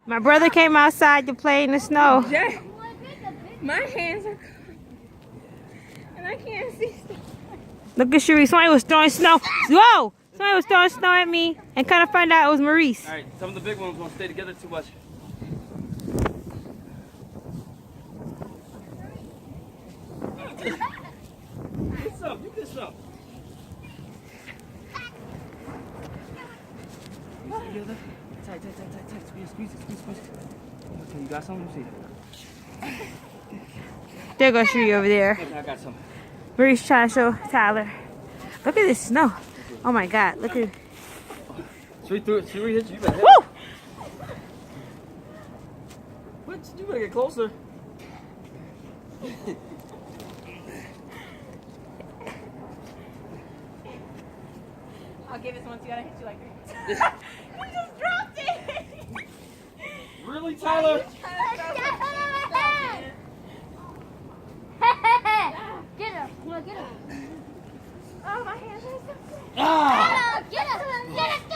My brother came outside to play in the snow. My hands are cold. And I can't see stuff. Look at Cherie. Somebody was throwing snow. Whoa! Somebody was throwing snow at me and kind of found out it was Maurice. Alright, some of the big ones won't stay together too much. Get some, you get some. Squeeze it together. Tight. Squeeze it. Okay, you got some? Let me see. There goes Cherie over there. Okay, I got some. Maurice trying to show Tyler. Look at this snow. Oh my God! Look at. Sweet through it. Sweet hit you. You better hit. Woo! What? You better get closer. I'll give this one to you. I gotta hit you like that. You just dropped it! Really, Tyler? Get her. Get her. Oh, my hands are so Ah! Get her. Get her.